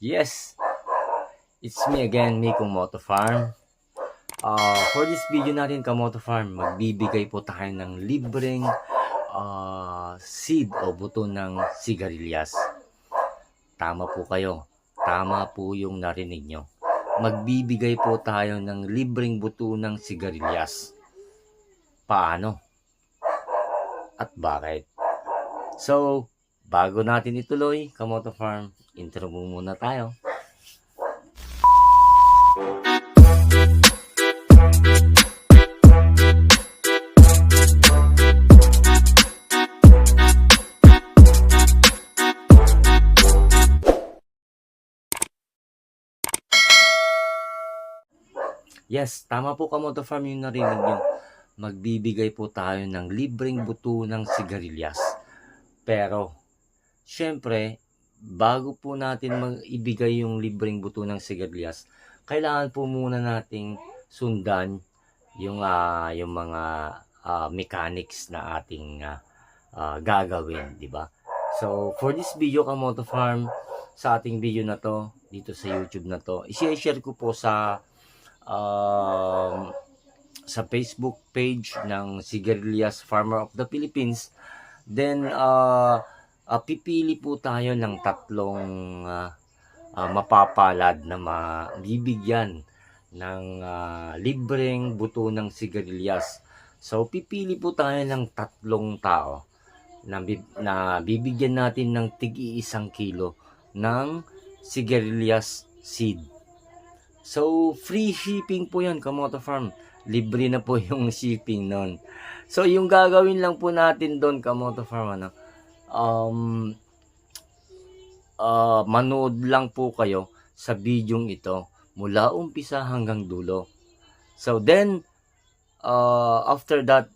Yes, it's me again, Miko Moto Farm. For this video natin, Kamoto Farm, magbibigay po tayo ng libreng seed o buto ng sigarilyas. Tama po kayo. Tama po yung narinig nyo. Magbibigay po tayo ng libreng buto ng sigarilyas. Paano? At bakit? So, bago natin ituloy, Kamoto Farm, intro muna tayo. Yes, tama po Kamoto Farm yung narinig nyo. Magbibigay po tayo ng libreng buto ng sigarilyas. Pero, syempre, bago po natin ibigay yung libreng buto ng sigarilyas, kailangan po muna nating sundan yung mga mechanics na ating gagawin, di ba? So, for this video Kamoto Farm, sa ating video na to, dito sa YouTube na to, i-share ko po sa Facebook page ng Sigarilyas Farmer of the Philippines. Then pipili po tayo ng tatlong mapapalad na mabibigyan ng libreng buto ng sigarilyas. So pipili po tayo ng tatlong tao na bibigyan natin ng tig-1 kilo ng sigarilyas seed. So, free shipping po yan, Kamoto Farm. Libre na po yung shipping nun. So, yung gagawin lang po natin doon, Kamoto Farm, manood lang po kayo sa bidyong ito mula umpisa hanggang dulo. So, then, after that,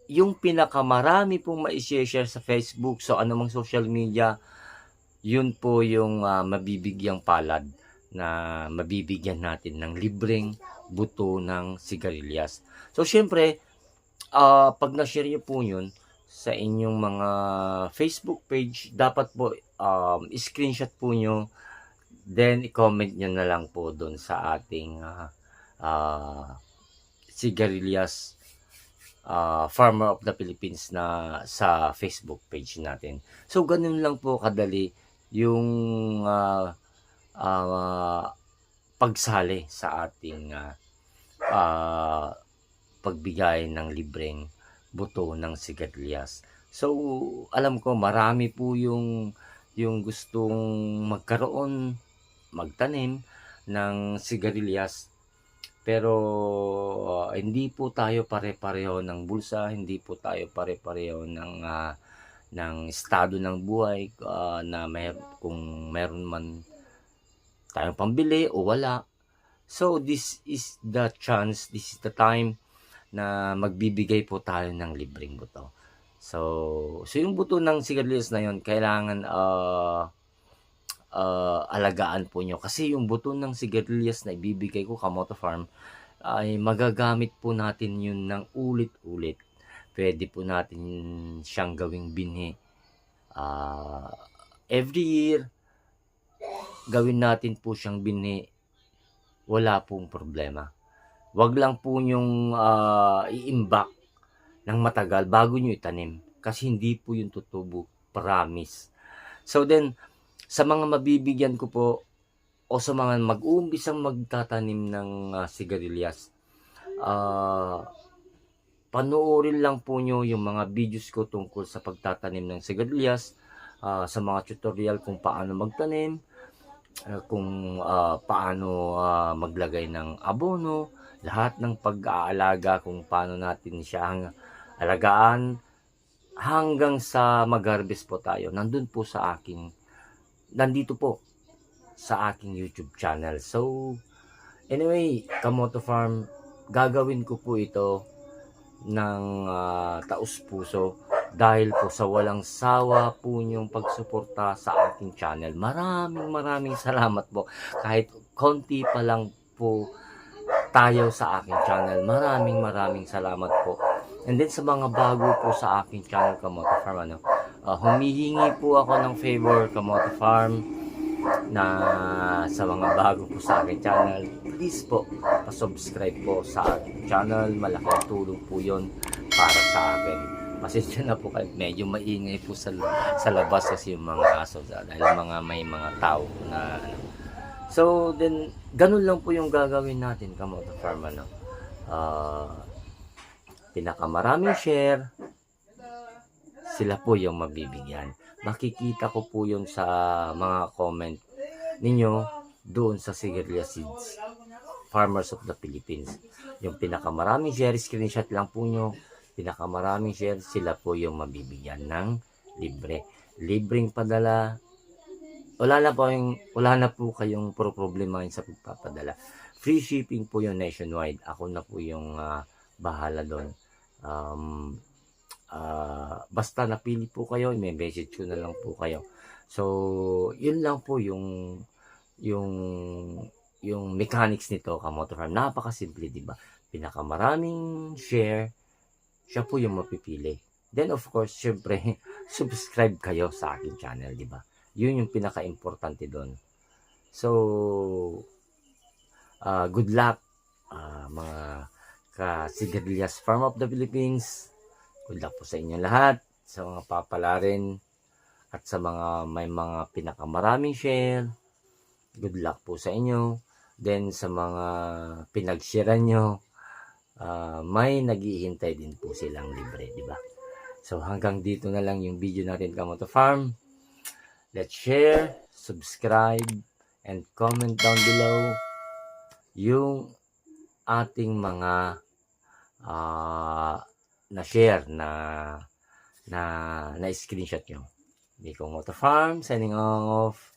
yung pinakamarami pong ma-share sa Facebook, so anumang social media, yun po yung mabibigyang palad na mabibigyan natin ng libreng buto ng sigarilyas. So, syempre, pag na-share nyo po yun sa inyong mga Facebook page, dapat po screenshot po nyo, then i-comment nyo na lang po doon sa ating sigarilyas Farmer of the Philippines na sa Facebook page natin. So, ganun lang po kadali yung pagsali sa ating pagbigay ng libreng buto ng sigarilyas. So, alam ko marami po yung gustong magtanim ng sigarilyas. Pero hindi po tayo pare-pareho ng bulsa, hindi po tayo pare-pareho ng estado ng buhay, na kung meron man tayong pambili o wala. So, this is the chance, this is the time na magbibigay po tayo ng libreng buto. So yung buto ng sigarilyas na yun, kailangan alagaan po nyo. Kasi yung buto ng sigarilyas na ibibigay ko, Kamoto Farm, ay magagamit po natin yun ng ulit-ulit. Pwede po natin siyang gawing binhi. Every year, gawin natin po siyang binhi, wala pong problema. Wag lang po nyong iimbak ng matagal bago nyo itanim, kasi hindi po yung tutubo, promise. So then, sa mga mabibigyan ko po o sa mga mag-uumpisang magtatanim ng sigarilyas, panoorin lang po nyo yung mga videos ko tungkol sa pagtatanim ng sigarilyas, sa mga tutorial kung paano magtanim, kung paano maglagay ng abono, lahat ng pag-aalaga, kung paano natin siya alagaan hanggang sa mag-harvest po tayo. Nandito po sa aking YouTube channel. So, anyway, Kamoto Farm, gagawin ko po ito ng taus-puso dahil po sa walang sawa po niyong pagsuporta sa aking channel. Maraming salamat po. Kahit konti pa lang po tayo sa aking channel, maraming salamat po. And then sa mga bago po sa aking channel, Kamoto Farm, humihingi po ako ng favor, Kamoto Farm. na sa mga bago po sa akin channel, please po, pa-subscribe po sa aking channel. Malaking tulong po yun para sa akin. Pasensya na po kayo, medyo maingay po sa labas kasi yung mga aso dahil may mga tao na ano. So then, ganun lang po yung gagawin natin, Kamoto Farm, ano. Pinakamaraming share, sila po yung mabibigyan. Makikita ko po yun sa mga comment ninyo doon sa Sigiriya Seeds Farmers of the Philippines. Yung pinakamaraming share, screenshot lang po nyo. Pinakamaraming share, sila po yung mabibigyan ng libre. Libreng padala. Wala na po kayong problema sa pagpapadala. Free shipping po yung nationwide. Ako na po yung bahala doon. Basta napili po kayo, may message ko na lang po kayo. So, yun lang po yung mechanics nito, Kamoto Farm. Napakasimple, di ba? Pinakamaraming share, siya po yung mapipili. Then, of course, syempre, subscribe kayo sa akin channel, di ba? Yun yung pinaka-importante doon. So, good luck, mga ka-Sigarilyas Farm of the Philippines. Good luck po sa inyo lahat, sa mga papalarin, at sa mga may mga pinakamaraming share. Good luck po sa inyo. Then, sa mga pinag-sharean nyo, may naghihintay din po silang libre, di ba? So, hanggang dito na lang yung video natin, Kamoto Farm. Let's share, subscribe, and comment down below yung ating mga na-share na screenshot nyo. Kamoto Farm, signing off.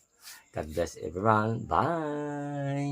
God bless everyone. Bye!